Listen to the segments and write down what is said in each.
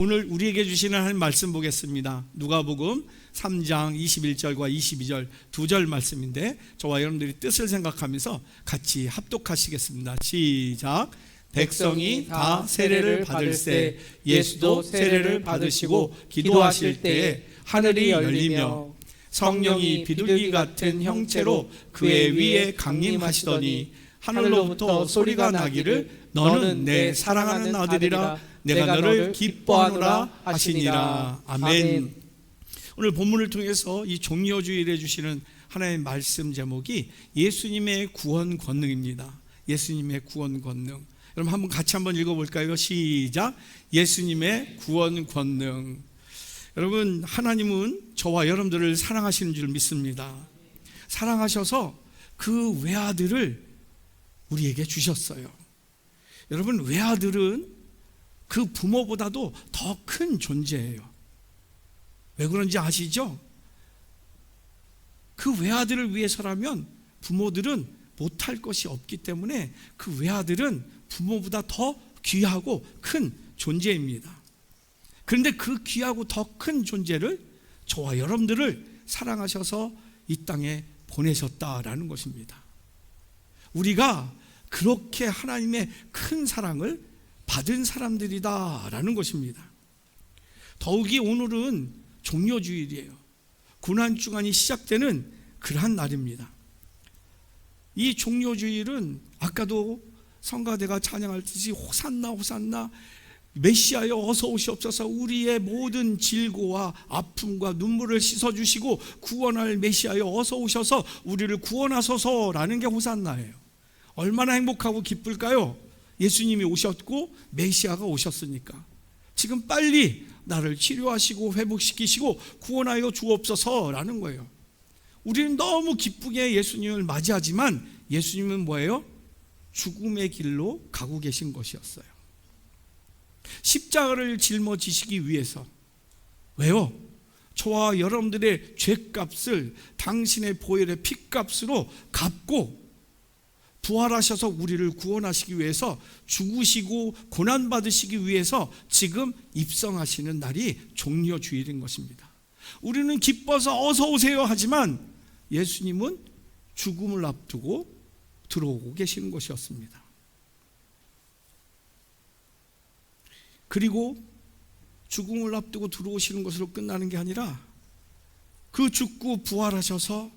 오늘 우리에게 주시는 하나님 말씀 보겠습니다. 누가복음 3장 21절과 22절 두 절 말씀인데 저와 여러분들이 뜻을 생각하면서 같이 합독하시겠습니다. 시작. 백성이 다 세례를 받을세 예수도 세례를 받으시고 기도하실 때에 하늘이 열리며 성령이 비둘기 같은 형체로 그의 위에 강림하시더니 하늘로부터 소리가 나기를 너는 내 사랑하는 아들이라 내가 너를 기뻐하노라 하시니라. 아멘. 오늘 본문을 통해서 이 종려주일에 주시는 하나님의 말씀 제목이 예수님의 구원 권능입니다. 예수님의 구원 권능. 여러분 한번 같이 한번 읽어볼까요? 시작. 예수님의 구원 권능. 여러분 하나님은 저와 여러분들을 사랑하시는 줄 믿습니다. 사랑하셔서 그 외아들을 우리에게 주셨어요. 여러분 외아들은 그 부모보다도 더 큰 존재예요. 왜 그런지 아시죠? 그 외아들을 위해서라면 부모들은 못할 것이 없기 때문에 그 외아들은 부모보다 더 귀하고 큰 존재입니다. 그런데 그 귀하고 더 큰 존재를 저와 여러분들을 사랑하셔서 이 땅에 보내셨다라는 것입니다. 우리가 그렇게 하나님의 큰 사랑을 받은 사람들이다라는 것입니다. 더욱이 오늘은 종려주일이에요. 고난주간이 시작되는 그러한 날입니다. 이 종려주일은 아까도 성가대가 찬양하듯이 호산나 호산나 메시아여 어서 오시옵소서 우리의 모든 질고와 아픔과 눈물을 씻어주시고 구원할 메시아여 어서 오셔서 우리를 구원하소서라는 게 호산나예요. 얼마나 행복하고 기쁠까요? 예수님이 오셨고 메시아가 오셨으니까 지금 빨리 나를 치료하시고 회복시키시고 구원하여 주옵소서라는 거예요. 우리는 너무 기쁘게 예수님을 맞이하지만 예수님은 뭐예요? 죽음의 길로 가고 계신 것이었어요. 십자가를 짊어지시기 위해서. 왜요? 저와 여러분들의 죄값을 당신의 보혈의 피값으로 갚고 부활하셔서 우리를 구원하시기 위해서 죽으시고 고난받으시기 위해서 지금 입성하시는 날이 종려주일인 것입니다. 우리는 기뻐서 어서 오세요 하지만 예수님은 죽음을 앞두고 들어오고 계시는 것이었습니다. 그리고 죽음을 앞두고 들어오시는 것으로 끝나는 게 아니라 그 죽고 부활하셔서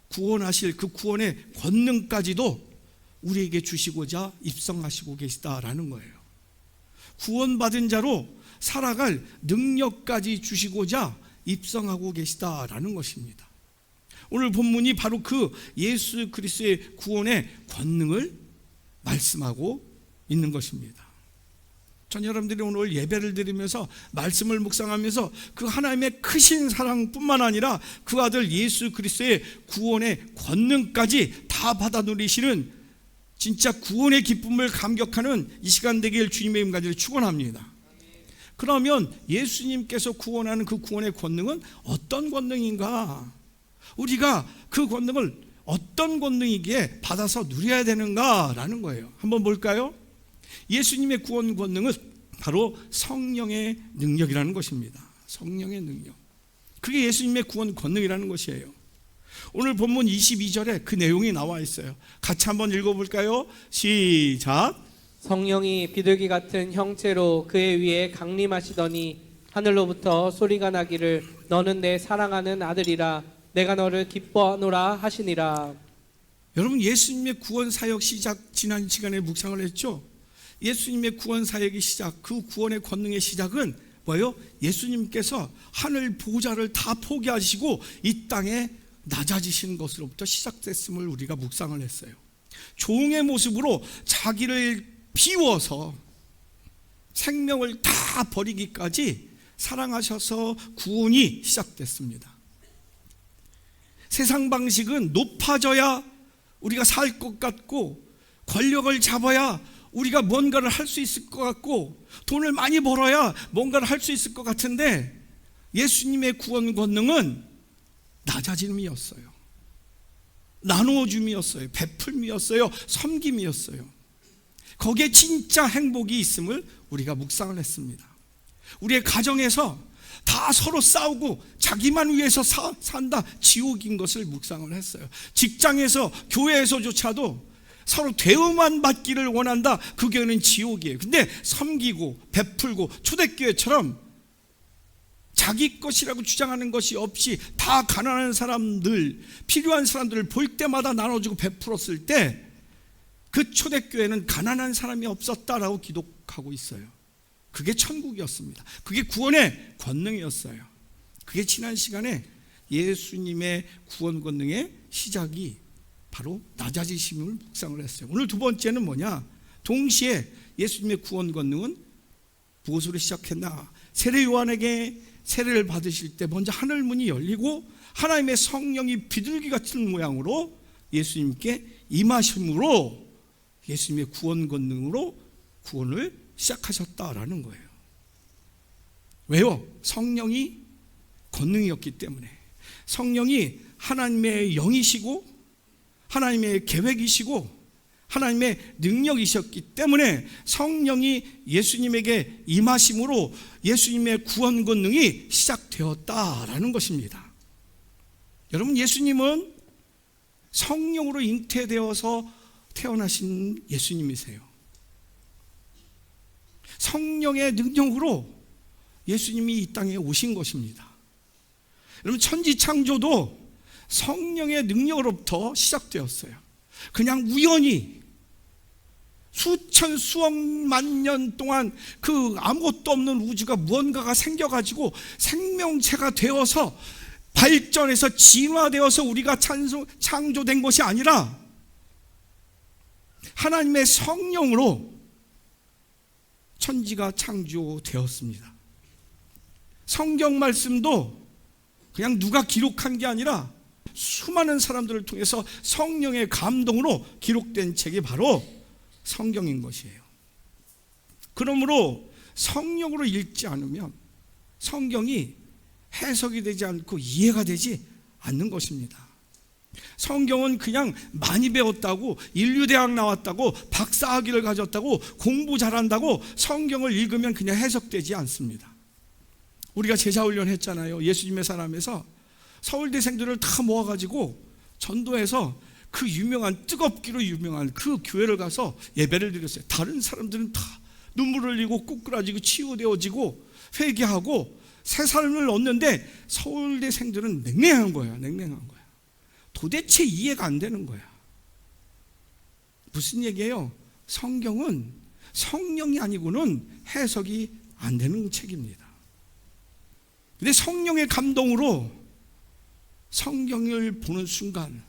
구원하실 그 구원의 권능까지도 우리에게 주시고자 입성하시고 계시다라는 거예요. 구원받은 자로 살아갈 능력까지 주시고자 입성하고 계시다라는 것입니다. 오늘 본문이 바로 그 예수 그리스도의 구원의 권능을 말씀하고 있는 것입니다. 전 여러분들이 오늘 예배를 드리면서 말씀을 묵상하면서 그 하나님의 크신 사랑뿐만 아니라 그 아들 예수 그리스도의 구원의 권능까지 다 받아 누리시는 진짜 구원의 기쁨을 감격하는 이 시간 되길 주님의 임가지를 축원합니다. 그러면 예수님께서 구원하는 그 구원의 권능은 어떤 권능인가? 우리가 그 권능을 어떤 권능이기에 받아서 누려야 되는가라는 거예요. 한번 볼까요? 예수님의 구원 권능은 바로 성령의 능력이라는 것입니다. 성령의 능력. 그게 예수님의 구원 권능이라는 것이에요. 오늘 본문 22절에 그 내용이 나와 있어요. 같이 한번 읽어볼까요? 시작. 성령이 비둘기 같은 형체로 그의 위에 강림하시더니 하늘로부터 소리가 나기를 너는 내 사랑하는 아들이라 내가 너를 기뻐하노라 하시니라. 여러분 예수님의 구원 사역 시작 지난 시간에 묵상을 했죠. 예수님의 구원 사역의 시작, 그 구원의 권능의 시작은 뭐예요? 예수님께서 하늘 보좌를 다 포기하시고 이 땅에 낮아지신 것으로부터 시작됐음을 우리가 묵상을 했어요. 종의 모습으로 자기를 비워서 생명을 다 버리기까지 사랑하셔서 구원이 시작됐습니다. 세상 방식은 높아져야 우리가 살 것 같고 권력을 잡아야 우리가 뭔가를 할 수 있을 것 같고 돈을 많이 벌어야 뭔가를 할 수 있을 것 같은데 예수님의 구원 권능은 낮아짐이었어요. 나누어줌이었어요. 베풀미였어요. 섬김이었어요. 거기에 진짜 행복이 있음을 우리가 묵상을 했습니다. 우리의 가정에서 다 서로 싸우고 자기만 위해서 산다, 지옥인 것을 묵상을 했어요. 직장에서, 교회에서조차도 서로 대우만 받기를 원한다, 그 교회는 지옥이에요. 근데 섬기고 베풀고 초대교회처럼 자기 것이라고 주장하는 것이 없이 다 가난한 사람들, 필요한 사람들을 볼 때마다 나눠주고 베풀었을 때 그 초대교회는 가난한 사람이 없었다라고 기록하고 있어요. 그게 천국이었습니다. 그게 구원의 권능이었어요. 그게 지난 시간에 예수님의 구원 권능의 시작이 바로 낮아지심을 묵상을 했어요. 오늘 두 번째는 뭐냐? 동시에 예수님의 구원 권능은 무엇으로 시작했나? 세례 요한에게 세례를 받으실 때 먼저 하늘 문이 열리고 하나님의 성령이 비둘기 같은 모양으로 예수님께 임하심으로 예수님의 구원 권능으로 구원을 시작하셨다라는 거예요. 왜요? 성령이 권능이었기 때문에. 성령이 하나님의 영이시고 하나님의 계획이시고 하나님의 능력이셨기 때문에 성령이 예수님에게 임하심으로 예수님의 구원 권능이 시작되었다라는 것입니다. 여러분, 예수님은 성령으로 잉태되어서 태어나신 예수님이세요. 성령의 능력으로 예수님이 이 땅에 오신 것입니다. 여러분, 천지창조도 성령의 능력으로부터 시작되었어요. 그냥 우연히 수천 수억만 년 동안 그 아무것도 없는 우주가 무언가가 생겨가지고 생명체가 되어서 발전해서 진화되어서 우리가 창조된 것이 아니라 하나님의 성령으로 천지가 창조되었습니다. 성경 말씀도 그냥 누가 기록한 게 아니라 수많은 사람들을 통해서 성령의 감동으로 기록된 책이 바로 성경인 것이에요. 그러므로 성령으로 읽지 않으면 성경이 해석이 되지 않고 이해가 되지 않는 것입니다. 성경은 그냥 많이 배웠다고, 인류대학 나왔다고, 박사학위를 가졌다고, 공부 잘한다고 성경을 읽으면 그냥 해석되지 않습니다. 우리가 제자훈련 했잖아요. 예수님의 사람에서 서울대생들을 다 모아가지고 전도해서 그 유명한, 뜨겁기로 유명한 그 교회를 가서 예배를 드렸어요. 다른 사람들은 다 눈물을 흘리고 꾸꾸라지고 치유되어지고 회개하고 새 삶을 얻는데 서울대생들은 냉랭한 거야. 냉랭한 거야. 도대체 이해가 안 되는 거야. 무슨 얘기예요? 성경은 성령이 아니고는 해석이 안 되는 책입니다. 근데 성령의 감동으로 성경을 보는 순간,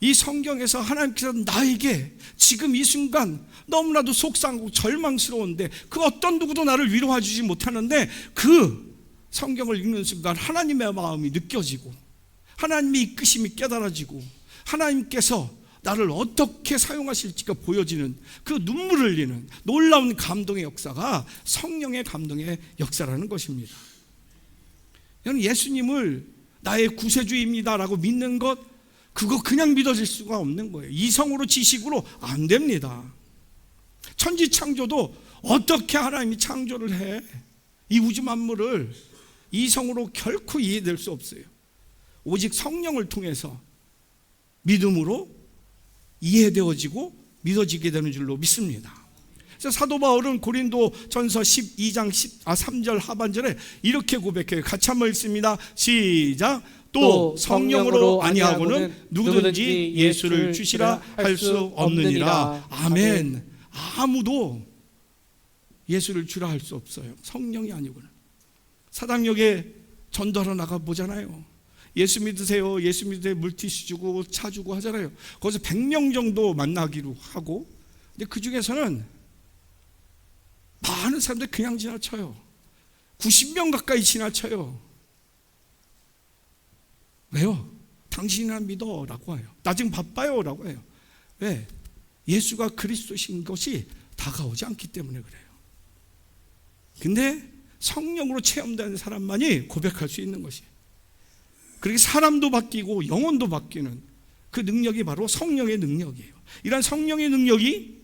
이 성경에서 하나님께서 나에게 지금 이 순간 너무나도 속상하고 절망스러운데 그 어떤 누구도 나를 위로해 주지 못하는데 그 성경을 읽는 순간 하나님의 마음이 느껴지고 하나님의 이끄심이 깨달아지고 하나님께서 나를 어떻게 사용하실지가 보여지는 그 눈물을 흘리는 놀라운 감동의 역사가 성령의 감동의 역사라는 것입니다. 예수님을 나의 구세주입니다라고 믿는 것, 그거 그냥 믿어질 수가 없는 거예요. 이성으로 지식으로 안 됩니다. 천지창조도 어떻게 하나님이 창조를 해? 이 우주 만물을 이성으로 결코 이해될 수 없어요. 오직 성령을 통해서 믿음으로 이해되어지고 믿어지게 되는 줄로 믿습니다. 그래서 사도 바울은 고린도전서 12장 3절 하반절에 이렇게 고백해요. 같이 한번 읽습니다. 시작. 또 성령으로 아니하고는 누구든지 예수를 주시라 할 수 없느니라. 아멘. 아무도 예수를 주라 할 수 없어요. 성령이 아니고는. 사당역에 전도하러 나가 보잖아요. 예수 믿으세요. 예수 믿으세요. 물티슈 주고 차 주고 하잖아요. 거기서 100명 정도 만나기로 하고, 근데 그 중에서는 많은 사람들이 그냥 지나쳐요. 90명 가까이 지나쳐요. 왜요? 당신이나 믿어 라고 해요. 나 지금 바빠요 라고 해요. 왜? 예수가 그리스도신 것이 다가오지 않기 때문에 그래요. 근데 성령으로 체험된 사람만이 고백할 수 있는 것이에요. 그렇게 사람도 바뀌고 영혼도 바뀌는 그 능력이 바로 성령의 능력이에요. 이런 성령의 능력이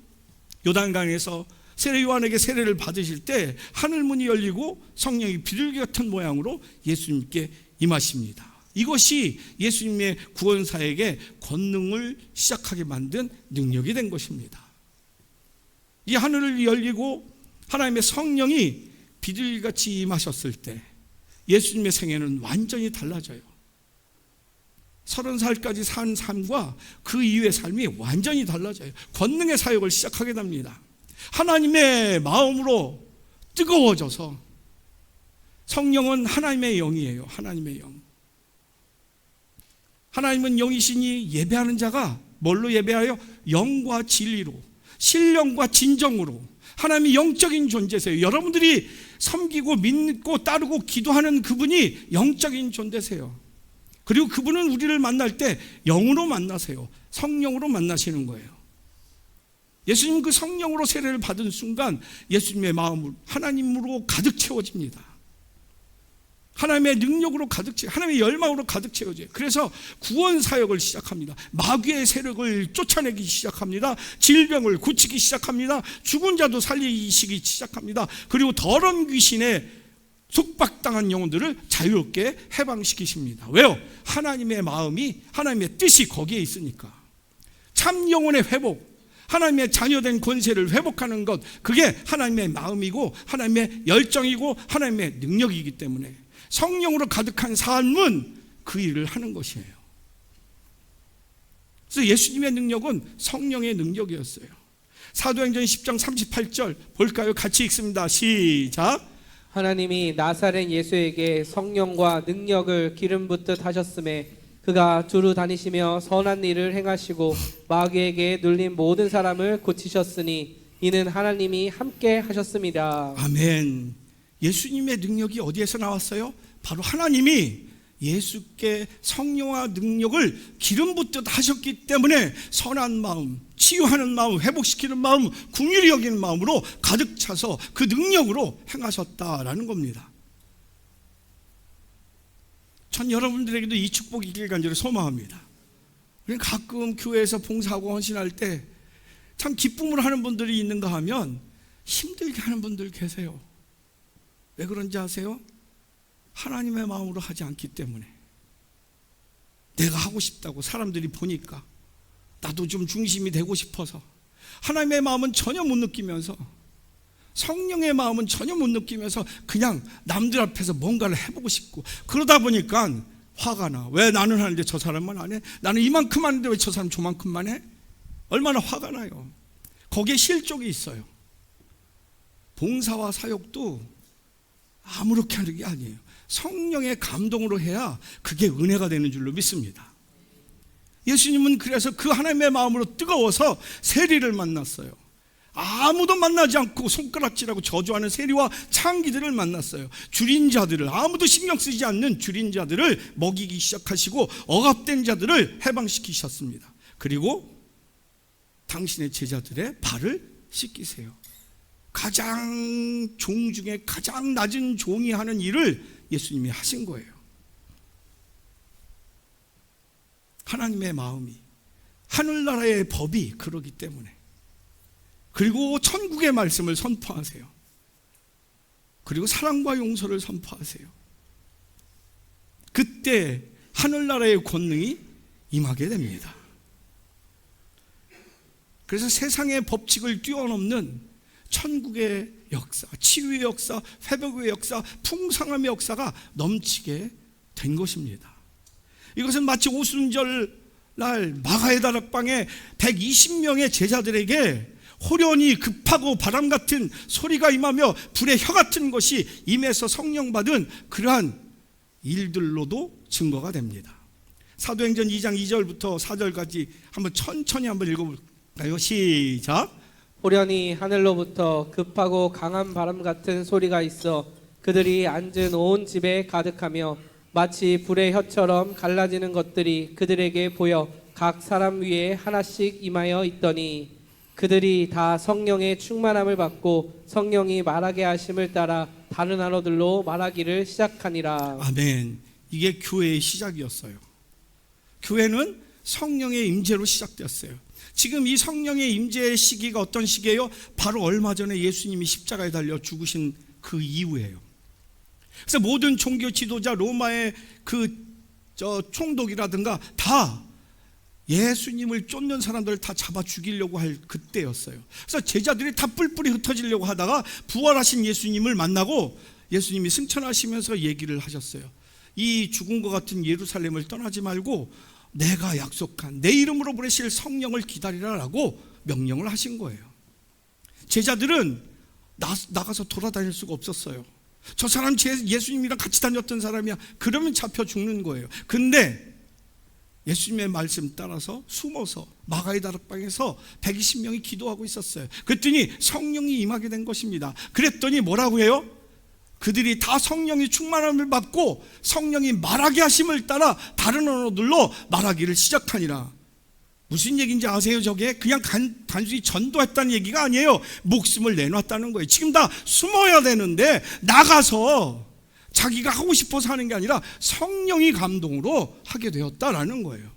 요단강에서 세례 요한에게 세례를 받으실 때 하늘 문이 열리고 성령이 비둘기 같은 모양으로 예수님께 임하십니다. 이것이 예수님의 구원사에게 권능을 시작하게 만든 능력이 된 것입니다. 이 하늘을 열리고 하나님의 성령이 비둘기같이 임하셨을 때 예수님의 생애는 완전히 달라져요. 30살까지 산 삶과 그 이후의 삶이 완전히 달라져요. 권능의 사역을 시작하게 됩니다. 하나님의 마음으로 뜨거워져서, 성령은 하나님의 영이에요. 하나님의 영. 하나님은 영이시니 예배하는 자가 뭘로 예배하여? 영과 진리로, 신령과 진정으로. 하나님이 영적인 존재세요. 여러분들이 섬기고 믿고 따르고 기도하는 그분이 영적인 존재세요. 그리고 그분은 우리를 만날 때 영으로 만나세요. 성령으로 만나시는 거예요. 예수님 그 성령으로 세례를 받은 순간 예수님의 마음은 하나님으로 가득 채워집니다. 하나님의 능력으로 가득 채워, 하나님의 열망으로 가득 채워져요. 그래서 구원 사역을 시작합니다. 마귀의 세력을 쫓아내기 시작합니다. 질병을 고치기 시작합니다. 죽은 자도 살리시기 시작합니다. 그리고 더러운 귀신의 속박당한 영혼들을 자유롭게 해방시키십니다. 왜요? 하나님의 마음이, 하나님의 뜻이 거기에 있으니까. 참 영혼의 회복, 하나님의 자녀된 권세를 회복하는 것, 그게 하나님의 마음이고 하나님의 열정이고 하나님의 능력이기 때문에 성령으로 가득한 삶은 그 일을 하는 것이에요. 그래서 예수님의 능력은 성령의 능력이었어요. 사도행전 10장 38절 볼까요? 같이 읽습니다. 시작. 하나님이 나사렛 예수에게 성령과 능력을 기름 붓듯 하셨음에 그가 두루 다니시며 선한 일을 행하시고 마귀에게 눌린 모든 사람을 고치셨으니 이는 하나님이 함께 하셨습니다. 아멘. 예수님의 능력이 어디에서 나왔어요? 바로 하나님이 예수께 성령과 능력을 기름 붓듯 하셨기 때문에 선한 마음, 치유하는 마음, 회복시키는 마음, 긍휼히 여기는 마음으로 가득 차서 그 능력으로 행하셨다라는 겁니다. 전 여러분들에게도 이 축복이 있길 간절히 소망합니다. 우리는 가끔 교회에서 봉사하고 헌신할 때 참 기쁨을 하는 분들이 있는가 하면 힘들게 하는 분들 계세요. 왜 그런지 아세요? 하나님의 마음으로 하지 않기 때문에. 내가 하고 싶다고 사람들이 보니까 나도 좀 중심이 되고 싶어서 하나님의 마음은 전혀 못 느끼면서, 성령의 마음은 전혀 못 느끼면서 그냥 남들 앞에서 뭔가를 해보고 싶고, 그러다 보니까 화가 나. 왜 나는 하는데 저 사람만 안 해? 나는 이만큼 하는데 왜 저 사람 저만큼만 해? 얼마나 화가 나요. 거기에 실족이 있어요. 봉사와 사역도 아무렇게 하는 게 아니에요. 성령의 감동으로 해야 그게 은혜가 되는 줄로 믿습니다. 예수님은 그래서 그 하나님의 마음으로 뜨거워서 세리를 만났어요. 아무도 만나지 않고 손가락질하고 저주하는 세리와 창기들을 만났어요. 줄인 자들을, 아무도 신경 쓰지 않는 줄인 자들을 먹이기 시작하시고 억압된 자들을 해방시키셨습니다. 그리고 당신의 제자들의 발을 씻기세요. 가장 종 중에 가장 낮은 종이 하는 일을 예수님이 하신 거예요. 하나님의 마음이, 하늘나라의 법이 그러기 때문에. 그리고 천국의 말씀을 선포하세요. 그리고 사랑과 용서를 선포하세요. 그때 하늘나라의 권능이 임하게 됩니다. 그래서 세상의 법칙을 뛰어넘는 천국의 역사, 치유의 역사, 회복의 역사, 풍성함의 역사가 넘치게 된 것입니다. 이것은 마치 오순절 날 마가의 다락방에 120명의 제자들에게 호련히 급하고 바람 같은 소리가 임하며 불의 혀 같은 것이 임해서 성령 받은 그러한 일들로도 증거가 됩니다. 사도행전 2장 2절부터 4절까지 한번 천천히 한번 읽어볼까요? 시작. 호련히 하늘로부터 급하고 강한 바람 같은 소리가 있어 그들이 앉은 온 집에 가득하며 마치 불의 혀처럼 갈라지는 것들이 그들에게 보여 각 사람 위에 하나씩 임하여 있더니 그들이 다 성령의 충만함을 받고 성령이 말하게 하심을 따라 다른 언어들로 말하기를 시작하니라. 아멘. 이게 교회의 시작이었어요. 교회는 성령의 임재로 시작되었어요. 지금 이 성령의 임재의 시기가 어떤 시기예요? 바로 얼마 전에 예수님이 십자가에 달려 죽으신 그 이후예요. 그래서 모든 종교 지도자, 로마의 총독이라든가 다 예수님을 쫓는 사람들을 다 잡아 죽이려고 할 그때였어요. 그래서 제자들이 다 뿔뿔이 흩어지려고 하다가 부활하신 예수님을 만나고 예수님이 승천하시면서 얘기를 하셨어요. 이 죽은 것 같은 예루살렘을 떠나지 말고 내가 약속한 내 이름으로 보내실 성령을 기다리라라고 명령을 하신 거예요. 제자들은 나가서 돌아다닐 수가 없었어요. 저 사람 예수님이랑 같이 다녔던 사람이야. 그러면 잡혀 죽는 거예요. 근데 예수님의 말씀 따라서 숨어서 마가의 다락방에서 120명이 기도하고 있었어요. 그랬더니 성령이 임하게 된 것입니다. 그랬더니 뭐라고 해요? 그들이 다 성령이 충만함을 받고 성령이 말하게 하심을 따라 다른 언어들로 말하기를 시작하니라. 무슨 얘기인지 아세요? 저게 그냥 단순히 전도했다는 얘기가 아니에요. 목숨을 내놨다는 거예요. 지금 다 숨어야 되는데 나가서 자기가 하고 싶어서 하는 게 아니라 성령이 감동으로 하게 되었다라는 거예요.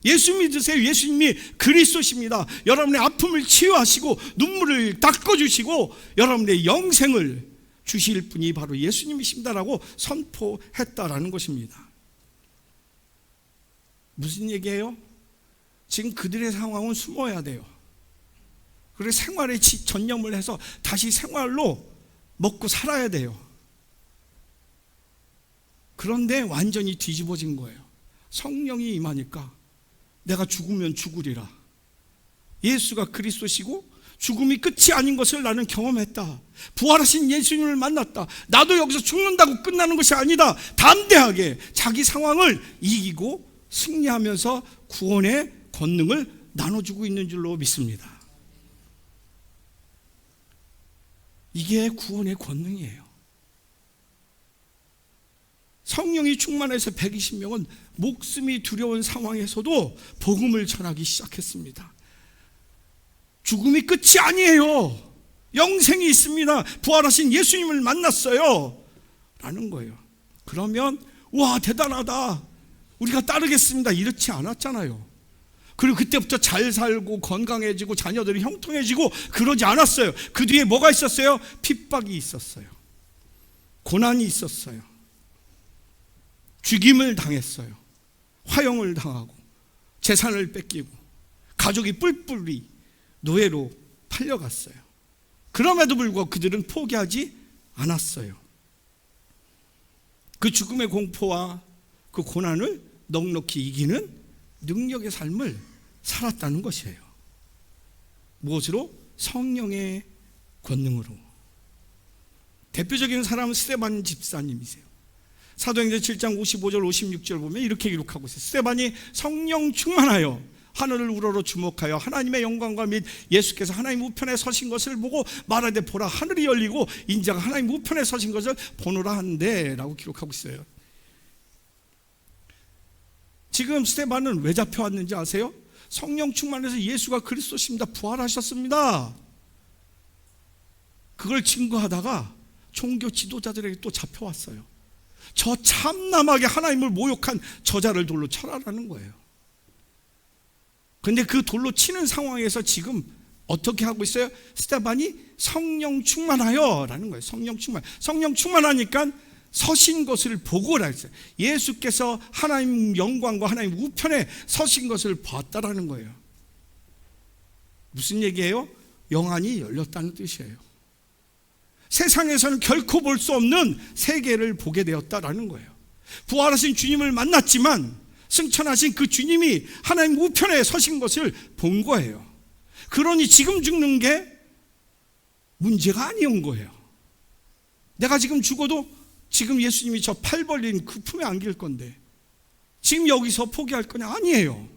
예수 믿으세요. 예수님이 그리스도십니다. 여러분의 아픔을 치유하시고 눈물을 닦아주시고 여러분의 영생을 주실 분이 바로 예수님이십니다라고 선포했다라는 것입니다. 무슨 얘기예요? 지금 그들의 상황은 숨어야 돼요. 그리고 생활에 전념을 해서 다시 생활로 먹고 살아야 돼요. 그런데 완전히 뒤집어진 거예요. 성령이 임하니까 내가 죽으면 죽으리라. 예수가 그리스도시고 죽음이 끝이 아닌 것을 나는 경험했다. 부활하신 예수님을 만났다. 나도 여기서 죽는다고 끝나는 것이 아니다. 담대하게 자기 상황을 이기고 승리하면서 구원의 권능을 나눠주고 있는 줄로 믿습니다. 이게 구원의 권능이에요. 성령이 충만해서 120명은 목숨이 두려운 상황에서도 복음을 전하기 시작했습니다. 죽음이 끝이 아니에요. 영생이 있습니다. 부활하신 예수님을 만났어요 라는 거예요. 그러면 와 대단하다, 우리가 따르겠습니다, 이렇지 않았잖아요. 그리고 그때부터 잘 살고 건강해지고 자녀들이 형통해지고 그러지 않았어요. 그 뒤에 뭐가 있었어요? 핍박이 있었어요. 고난이 있었어요. 죽임을 당했어요. 화형을 당하고 재산을 뺏기고 가족이 뿔뿔이 노예로 팔려갔어요. 그럼에도 불구하고 그들은 포기하지 않았어요. 그 죽음의 공포와 그 고난을 넉넉히 이기는 능력의 삶을 살았다는 것이에요. 무엇으로? 성령의 권능으로. 대표적인 사람은 스데반 집사님이세요. 사도행전 7장 55절 56절 보면 이렇게 기록하고 있어요. 스데반이 성령 충만하여 하늘을 우러러 주목하여 하나님의 영광과 및 예수께서 하나님 우편에 서신 것을 보고 말하되 보라 하늘이 열리고 인자가 하나님 우편에 서신 것을 보노라 한데 라고 기록하고 있어요. 지금 스데반은 왜 잡혀왔는지 아세요? 성령 충만해서 예수가 그리스도십니다, 부활하셨습니다, 그걸 증거하다가 종교 지도자들에게 또 잡혀왔어요. 저 참남하게 하나님을 모욕한 저자를 돌로 쳐라라는 거예요. 그런데 그 돌로 치는 상황에서 지금 어떻게 하고 있어요? 스데반이 성령 충만하여 라는 거예요. 성령 충만하니까 서신 것을 보고라 했어요. 예수께서 하나님 영광과 하나님 우편에 서신 것을 봤다라는 거예요. 무슨 얘기예요? 영안이 열렸다는 뜻이에요. 세상에서는 결코 볼 수 없는 세계를 보게 되었다라는 거예요. 부활하신 주님을 만났지만 승천하신 그 주님이 하나님 우편에 서신 것을 본 거예요. 그러니 지금 죽는 게 문제가 아니온 거예요. 내가 지금 죽어도 지금 예수님이 저 팔 벌린 그 품에 안길 건데 지금 여기서 포기할 거냐? 아니에요.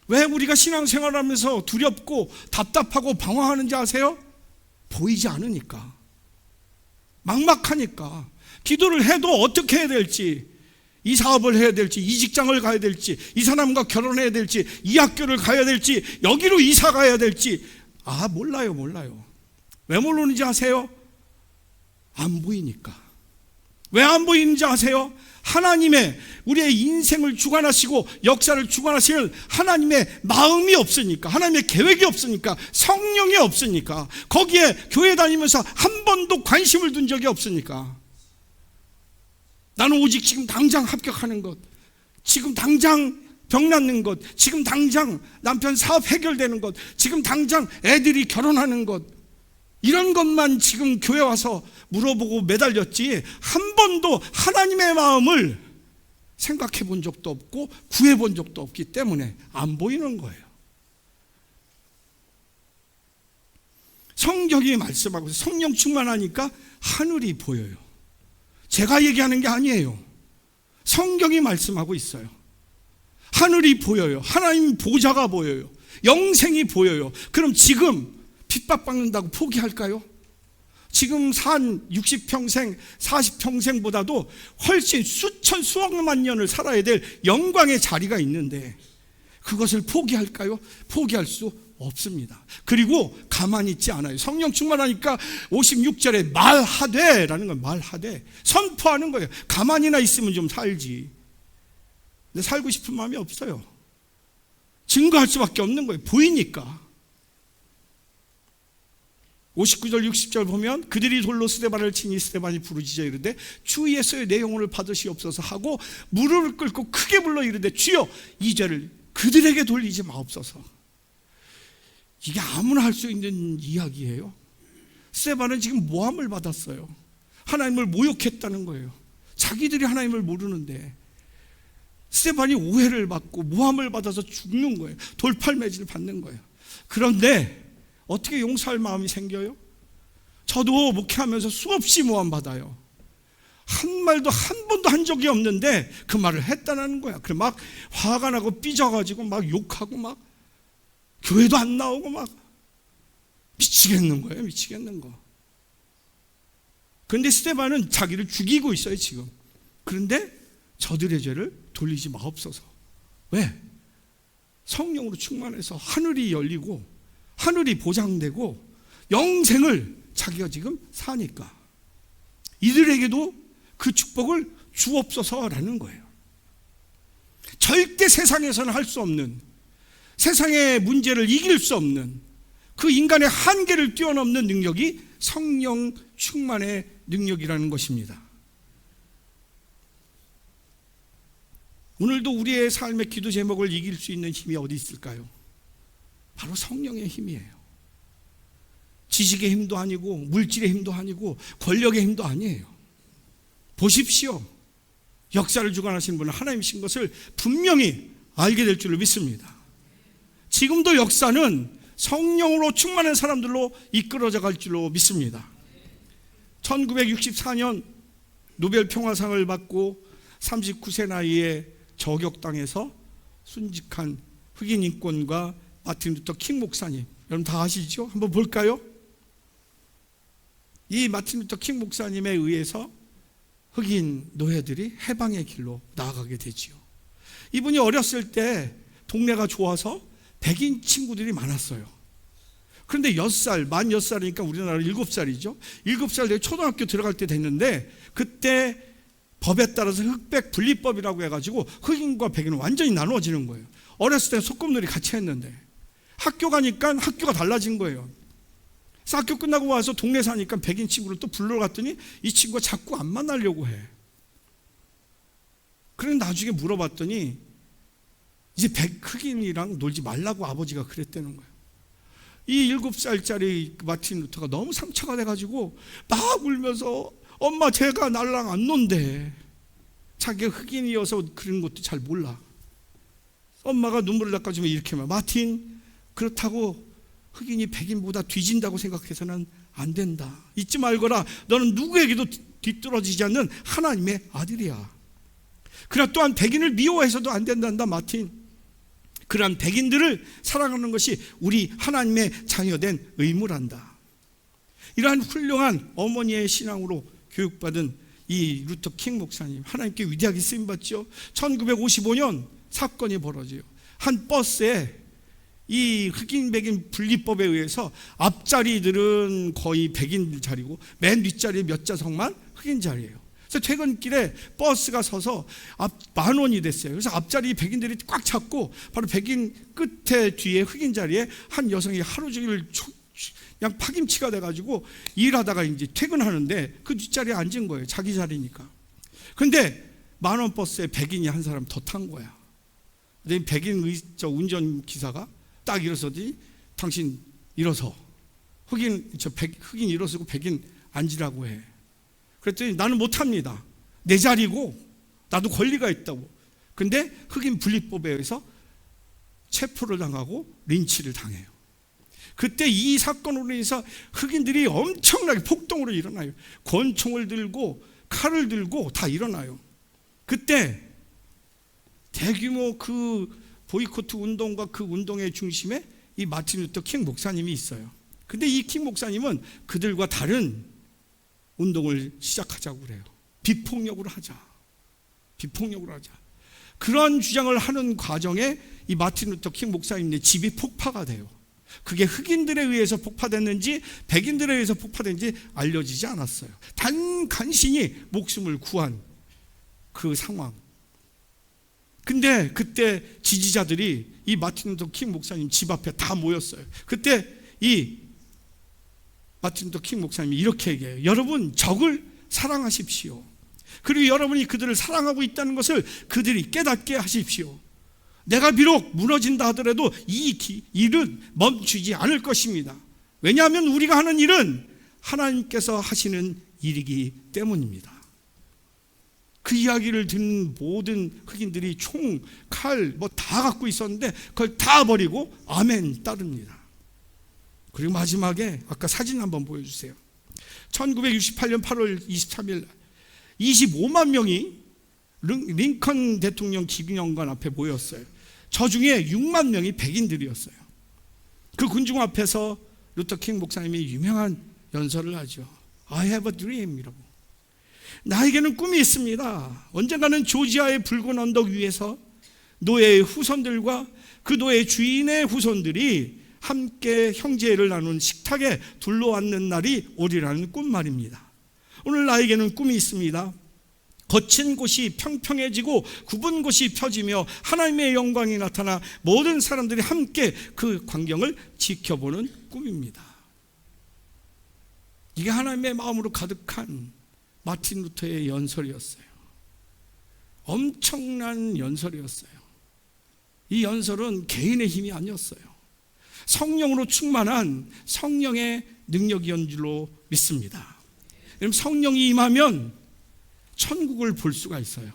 왜 우리가 신앙생활하면서 두렵고 답답하고 방황하는지 아세요? 보이지 않으니까, 막막하니까. 기도를 해도 어떻게 해야 될지, 이 사업을 해야 될지, 이 직장을 가야 될지, 이 사람과 결혼해야 될지, 이 학교를 가야 될지, 여기로 이사 가야 될지 몰라요. 왜 모르는지 아세요? 안 보이니까. 왜 안 보이는지 아세요? 하나님의 우리의 인생을 주관하시고 역사를 주관하시는 하나님의 마음이 없으니까, 하나님의 계획이 없으니까, 성령이 없으니까, 거기에 교회 다니면서 한 번도 관심을 둔 적이 없으니까. 나는 오직 지금 당장 합격하는 것, 지금 당장 병 낫는 것, 지금 당장 남편 사업 해결되는 것, 지금 당장 애들이 결혼하는 것, 이런 것만 지금 교회 와서 물어보고 매달렸지 한 번도 하나님의 마음을 생각해 본 적도 없고 구해 본 적도 없기 때문에 안 보이는 거예요. 성경이 말씀하고 성령 충만하니까 하늘이 보여요. 제가 얘기하는 게 아니에요. 성경이 말씀하고 있어요. 하늘이 보여요. 하나님 보좌가 보여요. 영생이 보여요. 그럼 지금 핍박받는다고 포기할까요? 지금 산 60평생, 40평생보다도 훨씬 수천, 수억만 년을 살아야 될 영광의 자리가 있는데 그것을 포기할까요? 포기할 수 없습니다. 그리고 가만히 있지 않아요. 성령 충만하니까 56절에 말하되라는 건 말하되 선포하는 거예요. 가만히나 있으면 좀 살지. 근데 살고 싶은 마음이 없어요. 증거할 수밖에 없는 거예요. 보이니까. 59절 60절 보면 그들이 돌로 스데반을 치니 스데반이 부르짖어 이르되 주 예수의 내 영혼을 받으시옵소서 하고 무릎을 꿇고 크게 불러 이르되 주여 이 죄를 그들에게 돌리지 마옵소서. 이게 아무나 할 수 있는 이야기예요. 스데반은 지금 모함을 받았어요. 하나님을 모욕했다는 거예요. 자기들이 하나님을 모르는데 스데반이 오해를 받고 모함을 받아서 죽는 거예요. 돌팔매질을 받는 거예요. 그런데 어떻게 용서할 마음이 생겨요? 저도 목회하면서 수없이 모함받아요. 한 말도 한 번도 한 적이 없는데 그 말을 했다는 거야. 그래 막 화가 나고 삐져가지고 막 욕하고 막 교회도 안 나오고 막 미치겠는 거예요. 미치겠는 거. 그런데 스데반은 자기를 죽이고 있어요 지금. 그런데 저들의 죄를 돌리지 마옵소서. 왜? 성령으로 충만해서 하늘이 열리고 하늘이 보장되고 영생을 자기가 지금 사니까 이들에게도 그 축복을 주옵소서라는 거예요. 절대 세상에서는 할 수 없는, 세상의 문제를 이길 수 없는 그 인간의 한계를 뛰어넘는 능력이 성령 충만의 능력이라는 것입니다. 오늘도 우리의 삶의 기도 제목을 이길 수 있는 힘이 어디 있을까요? 바로 성령의 힘이에요. 지식의 힘도 아니고 물질의 힘도 아니고 권력의 힘도 아니에요. 보십시오. 역사를 주관하시는 분은 하나님이신 것을 분명히 알게 될 줄로 믿습니다. 지금도 역사는 성령으로 충만한 사람들로 이끌어져 갈 줄로 믿습니다. 1964년 노벨 평화상을 받고 39세 나이에 저격당해서 순직한 흑인 인권가 마틴 루터 킹 목사님, 여러분 다 아시죠? 한번 볼까요? 이 마틴 루터 킹 목사님에 의해서 흑인 노예들이 해방의 길로 나아가게 되지요. 이분이 어렸을 때 동네가 좋아서 백인 친구들이 많았어요. 그런데 만 6살이니까 우리나라 7살이죠. 7살 때 초등학교 들어갈 때 됐는데 그때 법에 따라서 흑백 분리법이라고 해가지고 흑인과 백인은 완전히 나누어지는 거예요. 어렸을 때 소꿉놀이 같이 했는데 학교 가니까 학교가 달라진 거예요. 그래서 학교 끝나고 와서 동네 사니까 백인 친구를 또 불러갔더니 이 친구가 자꾸 안 만나려고 해. 그래서 나중에 물어봤더니 이제 흑인이랑 놀지 말라고 아버지가 그랬다는 거예요. 이 7살짜리 마틴 루터가 너무 상처가 돼가지고 막 울면서 엄마 제가 나랑 안 논대. 자기가 흑인이어서 그런 것도 잘 몰라. 엄마가 눈물을 닦아주면 이렇게 말, 마틴 그렇다고 흑인이 백인보다 뒤진다고 생각해서는 안 된다. 잊지 말거라. 너는 누구에게도 뒤떨어지지 않는 하나님의 아들이야. 그러나 또한 백인을 미워해서도 안 된단다 마틴. 그러한 백인들을 사랑하는 것이 우리 하나님의 자녀된 의무란다. 이러한 훌륭한 어머니의 신앙으로 교육받은 이 루터 킹 목사님, 하나님께 위대하게 쓰임받죠. 1955년 사건이 벌어져요. 한 버스에 이 흑인 백인 분리법에 의해서 앞자리들은 거의 백인 자리고 맨 뒷자리에 몇 좌석만 흑인 자리예요. 그래서 그래서 퇴근길에 버스가 서서 앞 10,000원이 됐어요. 그래서 앞자리 백인들이 꽉 찼고 바로 백인 끝에 뒤에 흑인 자리에 한 여성이 하루 종일 그냥 파김치가 돼가지고 일하다가 이제 퇴근하는데 그 뒷자리에 앉은 거예요. 자기 자리니까. 근데 10,000원 버스에 백인이 한 사람 더 탄 거야. 근데 백인 운전기사가 딱 일어서더니 당신 일어서. 흑인 일어서고 백인 앉으라고 해. 그랬더니 나는 못합니다. 내 자리고 나도 권리가 있다고. 근데 흑인 분리법에 의해서 체포를 당하고 린치를 당해요. 그때 이 사건으로 인해서 흑인들이 엄청나게 폭동으로 일어나요. 권총을 들고 칼을 들고 다 일어나요. 그때 대규모 그 보이콧 운동과 그 운동의 중심에 이 마틴 루터 킹 목사님이 있어요. 근데 이 킹 목사님은 그들과 다른 운동을 시작하자고 그래요. 비폭력으로 하자. 비폭력으로 하자. 그런 주장을 하는 과정에 이 마틴 루터 킹 목사님의 집이 폭파가 돼요. 그게 흑인들에 의해서 폭파됐는지 백인들에 의해서 폭파된지 알려지지 않았어요. 단 간신히 목숨을 구한 그 상황. 근데 그때 지지자들이 이 마틴 루터 킹 목사님 집 앞에 다 모였어요. 그때 이 마틴 루터 킹 목사님이 이렇게 얘기해요. 여러분, 적을 사랑하십시오. 그리고 여러분이 그들을 사랑하고 있다는 것을 그들이 깨닫게 하십시오. 내가 비록 무너진다 하더라도 이 일은 멈추지 않을 것입니다. 왜냐하면 우리가 하는 일은 하나님께서 하시는 일이기 때문입니다. 그 이야기를 듣는 모든 흑인들이 총, 칼 뭐 다 갖고 있었는데 그걸 다 버리고 아멘 따릅니다. 그리고 마지막에 아까 사진 한번 보여주세요. 1968년 8월 23일 25만 명이 링컨 대통령 기념관 앞에 모였어요. 저 중에 6만 명이 백인들이었어요. 그 군중 앞에서 루터 킹 목사님이 유명한 연설을 하죠. I have a dream이라고. 나에게는 꿈이 있습니다. 언젠가는 조지아의 붉은 언덕 위에서 노예의 후손들과 그 노예 주인의 후손들이 함께 형제를 나눈 식탁에 둘러앉는 날이 오리라는 꿈 말입니다. 오늘 나에게는 꿈이 있습니다. 거친 곳이 평평해지고 굽은 곳이 펴지며 하나님의 영광이 나타나 모든 사람들이 함께 그 광경을 지켜보는 꿈입니다. 이게 하나님의 마음으로 가득한 마틴 루터의 연설이었어요. 엄청난 연설이었어요. 이 연설은 개인의 힘이 아니었어요. 성령으로 충만한 성령의 능력이었는 줄로 믿습니다. 여러분, 성령이 임하면 천국을 볼 수가 있어요.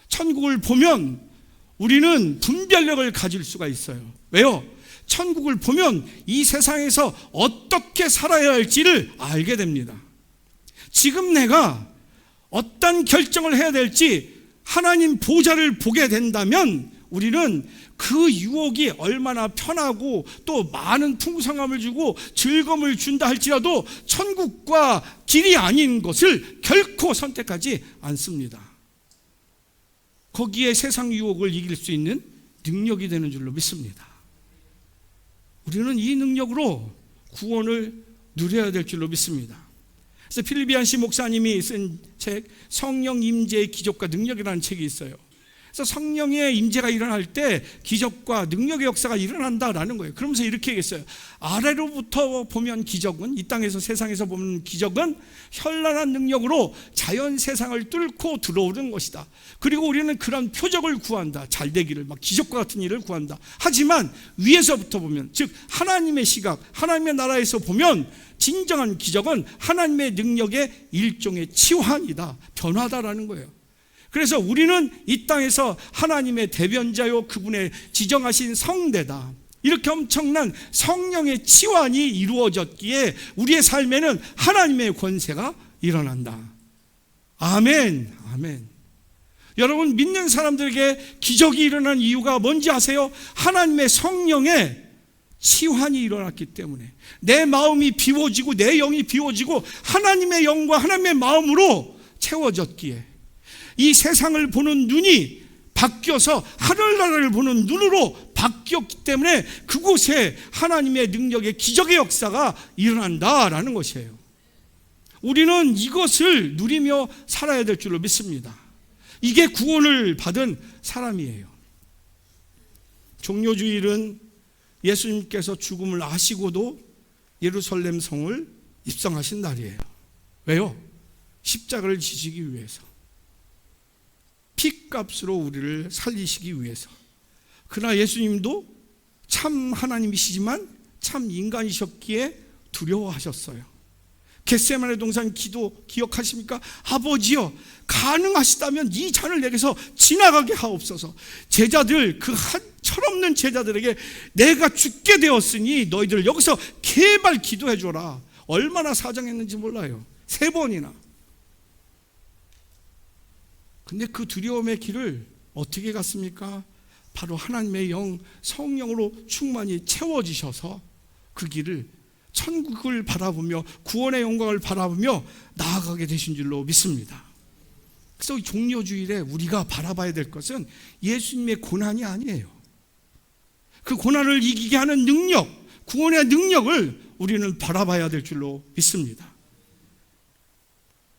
천국을 보면 우리는 분별력을 가질 수가 있어요. 왜요? 천국을 보면 이 세상에서 어떻게 살아야 할지를 알게 됩니다. 지금 내가 어떤 결정을 해야 될지 하나님 보좌를 보게 된다면 우리는 그 유혹이 얼마나 편하고 또 많은 풍성함을 주고 즐거움을 준다 할지라도 천국과 길이 아닌 것을 결코 선택하지 않습니다. 거기에 세상 유혹을 이길 수 있는 능력이 되는 줄로 믿습니다. 우리는 이 능력으로 구원을 누려야 될 줄로 믿습니다. 그래서 필리비안시 목사님이 쓴 책 성령 임재의 기적과 능력이라는 책이 있어요. 그래서 성령의 임재가 일어날 때 기적과 능력의 역사가 일어난다라는 거예요. 그러면서 이렇게 얘기했어요. 아래로부터 보면 기적은, 이 땅에서 세상에서 보면 기적은 현란한 능력으로 자연 세상을 뚫고 들어오는 것이다. 그리고 우리는 그런 표적을 구한다. 잘 되기를, 막 기적과 같은 일을 구한다. 하지만 위에서부터 보면, 즉 하나님의 시각, 하나님의 나라에서 보면 진정한 기적은 하나님의 능력의 일종의 치환이다, 변화다라는 거예요. 그래서 우리는 이 땅에서 하나님의 대변자요 그분의 지정하신 성대다. 이렇게 엄청난 성령의 치환이 이루어졌기에 우리의 삶에는 하나님의 권세가 일어난다. 아멘, 아멘. 여러분, 믿는 사람들에게 기적이 일어난 이유가 뭔지 아세요? 하나님의 성령의 치환이 일어났기 때문에 내 마음이 비워지고 내 영이 비워지고 하나님의 영과 하나님의 마음으로 채워졌기에 이 세상을 보는 눈이 바뀌어서 하늘나라를 보는 눈으로 바뀌었기 때문에 그곳에 하나님의 능력의 기적의 역사가 일어난다라는 것이에요. 우리는 이것을 누리며 살아야 될 줄로 믿습니다. 이게 구원을 받은 사람이에요. 종료주일은 예수님께서 죽음을 아시고도 예루살렘 성을 입성하신 날이에요. 왜요? 십자가를 지시기 위해서, 핏값으로 우리를 살리시기 위해서. 그러나 예수님도 참 하나님이시지만 참 인간이셨기에 두려워하셨어요. 겟세마네 동산 기도 기억하십니까? 아버지여, 가능하시다면 이 잔을 내게서 지나가게 하옵소서. 제자들, 그 철없는 제자들에게 내가 죽게 되었으니 너희들 여기서 제발 기도해 줘라. 얼마나 사정했는지 몰라요. 3번이나. 근데 그 두려움의 길을 어떻게 갔습니까? 바로 하나님의 영, 성령으로 충만히 채워지셔서 그 길을, 천국을 바라보며 구원의 영광을 바라보며 나아가게 되신 줄로 믿습니다. 그래서 종료주일에 우리가 바라봐야 될 것은 예수님의 고난이 아니에요. 그 고난을 이기게 하는 능력, 구원의 능력을 우리는 바라봐야 될 줄로 믿습니다.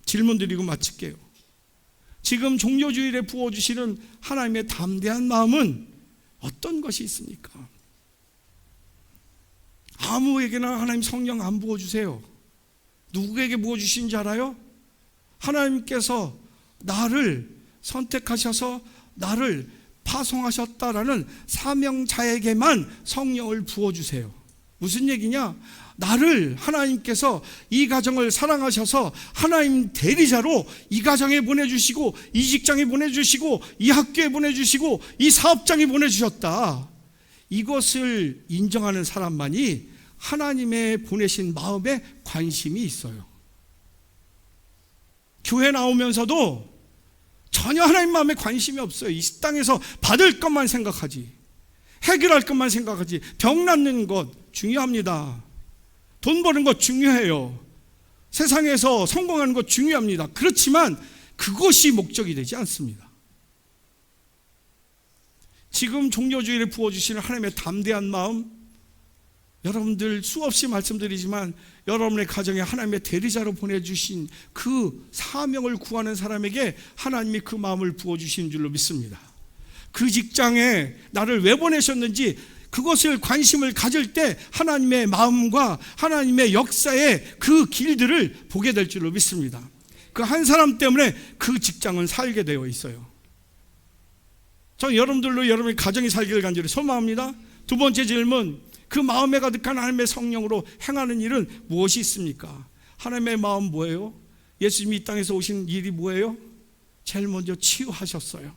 질문 드리고 마칠게요. 지금 종료주일에 부어주시는 하나님의 담대한 마음은 어떤 것이 있습니까? 아무에게나 하나님 성령 안 부어주세요. 누구에게 부어주신지 알아요? 하나님께서 나를 선택하셔서 나를 파송하셨다라는 사명자에게만 성령을 부어주세요. 무슨 얘기냐? 나를 하나님께서 이 가정을 사랑하셔서 하나님 대리자로 이 가정에 보내주시고, 이 직장에 보내주시고, 이 학교에 보내주시고, 이 사업장에 보내주셨다. 이것을 인정하는 사람만이 하나님의 보내신 마음에 관심이 있어요. 교회 나오면서도 전혀 하나님 마음에 관심이 없어요. 이 땅에서 받을 것만 생각하지, 해결할 것만 생각하지. 병 낫는 것 중요합니다. 돈 버는 것 중요해요. 세상에서 성공하는 것 중요합니다. 그렇지만 그것이 목적이 되지 않습니다. 지금 종료주일에 부어주시는 하나님의 담대한 마음, 여러분들 수없이 말씀드리지만 여러분의 가정에 하나님의 대리자로 보내주신 그 사명을 구하는 사람에게 하나님이 그 마음을 부어주신 줄로 믿습니다. 그 직장에 나를 왜 보내셨는지 그것을 관심을 가질 때 하나님의 마음과 하나님의 역사의 그 길들을 보게 될 줄로 믿습니다. 그 한 사람 때문에 그 직장은 살게 되어 있어요. 저는 여러분들로 여러분의 가정이 살기를 간절히 소망합니다. 두 번째 질문, 그 마음에 가득한 하나님의 성령으로 행하는 일은 무엇이 있습니까? 하나님의 마음 뭐예요? 예수님이 이 땅에서 오신 일이 뭐예요? 제일 먼저 치유하셨어요.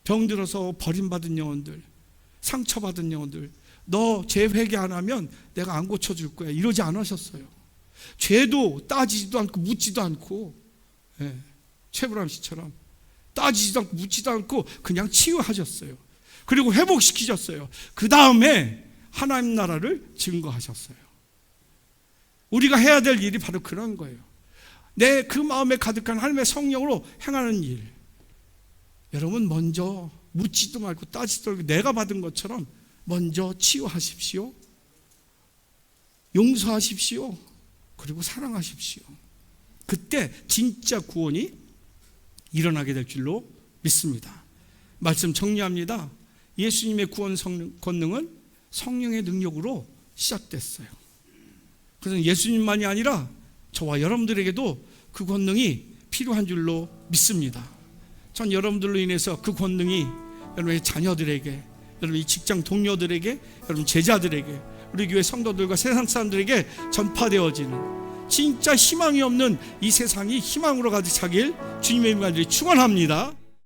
병들어서 버림받은 영혼들, 상처받은 영혼들, 너 죄 회개 안 하면 내가 안 고쳐줄 거야, 이러지 않으셨어요. 죄도 따지지도 않고 묻지도 않고, 최불암 씨처럼 따지지도 않고 묻지도 않고 그냥 치유하셨어요. 그리고 회복시키셨어요. 그 다음에 하나님 나라를 증거하셨어요. 우리가 해야 될 일이 바로 그런 거예요. 내 그 마음에 가득한 하나님의 성령으로 행하는 일. 여러분 먼저 묻지도 말고 따지도 말고 내가 받은 것처럼 먼저 치유하십시오. 용서하십시오. 그리고 사랑하십시오. 그때 진짜 구원이 일어나게 될 줄로 믿습니다. 말씀 정리합니다. 예수님의 구원 권능은 성령의 능력으로 시작됐어요. 그래서 예수님만이 아니라 저와 여러분들에게도 그 권능이 필요한 줄로 믿습니다. 전 여러분들로 인해서 그 권능이 여러분의 자녀들에게, 여러분의 직장 동료들에게, 여러분 제자들에게, 우리 교회 성도들과 세상 사람들에게 전파되어지는 진짜 희망이 없는 이 세상이 희망으로 가득 차길 주님의 이름으로 축원합니다.